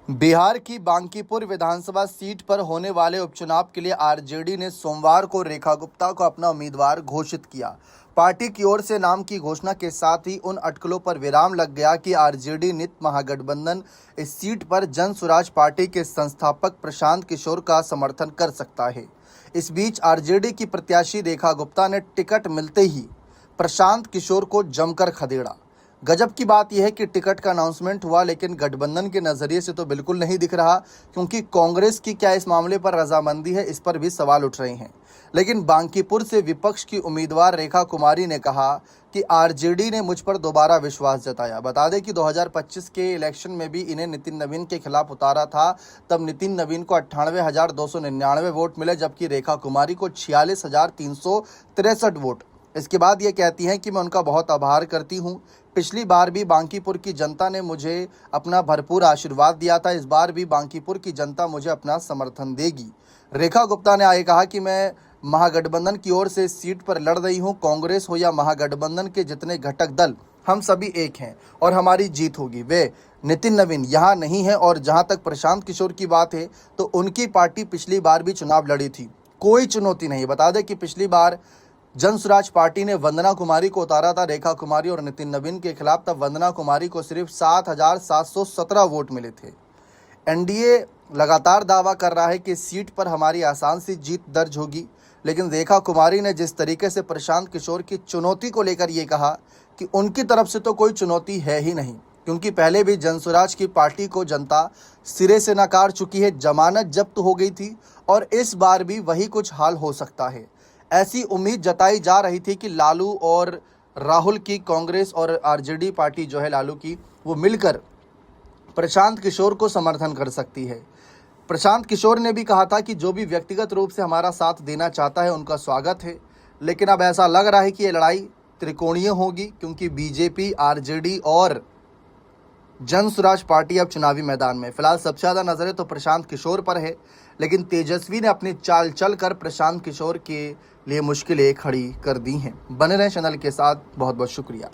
बिहार की बांकीपुर विधानसभा सीट पर होने वाले उपचुनाव के लिए आरजेडी ने सोमवार को रेखा गुप्ता को अपना उम्मीदवार घोषित किया। पार्टी की ओर से नाम की घोषणा के साथ ही उन अटकलों पर विराम लग गया कि आरजेडी नित महागठबंधन इस सीट पर जन स्वराज पार्टी के संस्थापक प्रशांत किशोर का समर्थन कर सकता है। इस बीच आरजेडी की प्रत्याशी रेखा गुप्ता ने टिकट मिलते ही प्रशांत किशोर को जमकर खदेड़ा। गजब की बात यह है कि टिकट का अनाउंसमेंट हुआ, लेकिन गठबंधन के नजरिए से तो बिल्कुल नहीं दिख रहा, क्योंकि कांग्रेस की क्या इस मामले पर रजामंदी है, इस पर भी सवाल उठ रहे हैं। लेकिन बांकीपुर से विपक्ष की उम्मीदवार रेखा कुमारी ने कहा कि आरजेडी ने मुझ पर दोबारा विश्वास जताया। बता दें कि 2025 के इलेक्शन में भी इन्हें नितिन नवीन के खिलाफ उतारा था। तब नितिन नवीन को 98,299 वोट मिले, जबकि रेखा कुमारी को 46,363 वोट। इसके बाद ये कहती हैं कि मैं उनका बहुत आभार करती हूँ। पिछली बार भी बांकीपुर की जनता ने मुझे अपना भरपूर आशीर्वाद दिया था, इस बार भी बांकीपुर की जनता मुझे अपना समर्थन देगी। रेखा गुप्ता ने आगे कहा कि मैं महागठबंधन की ओर से इस सीट पर लड़ रही हूँ। कांग्रेस हो या महागठबंधन के जितने घटक दल, हम सभी एक हैं और हमारी जीत होगी। वे नितिन नवीन यहाँ नहीं है। और जहाँ तक प्रशांत किशोर की बात है, तो उनकी पार्टी पिछली बार भी चुनाव लड़ी थी, कोई चुनौती नहीं। बता दें कि पिछली बार जन स्वराज पार्टी ने वंदना कुमारी को उतारा था रेखा कुमारी और नितिन नवीन के खिलाफ। तब वंदना कुमारी को सिर्फ 7,717 वोट मिले थे। एनडीए लगातार दावा कर रहा है कि सीट पर हमारी आसान सी जीत दर्ज होगी, लेकिन रेखा कुमारी ने जिस तरीके से प्रशांत किशोर की चुनौती को लेकर ये कहा कि उनकी तरफ से तो कोई चुनौती है ही नहीं, क्योंकि पहले भी जन स्वराज की पार्टी को जनता सिरे से नकार चुकी है, जमानत जब्त हो गई थी और इस बार भी वही कुछ हाल हो सकता है। ऐसी उम्मीद जताई जा रही थी कि लालू और राहुल की कांग्रेस और आरजेडी पार्टी जो है लालू की, वो मिलकर प्रशांत किशोर को समर्थन कर सकती है। प्रशांत किशोर ने भी कहा था कि जो भी व्यक्तिगत रूप से हमारा साथ देना चाहता है उनका स्वागत है, लेकिन अब ऐसा लग रहा है कि ये लड़ाई त्रिकोणीय होगी, क्योंकि बीजेपी, आरजेडी और जन स्वराज पार्टी अब चुनावी मैदान में। फिलहाल सबसे ज़्यादा नजरें तो प्रशांत किशोर पर है, लेकिन तेजस्वी ने अपनी चाल चलकर प्रशांत किशोर के लिए मुश्किलें खड़ी कर दी हैं। बने रहें चैनल के साथ। बहुत बहुत शुक्रिया।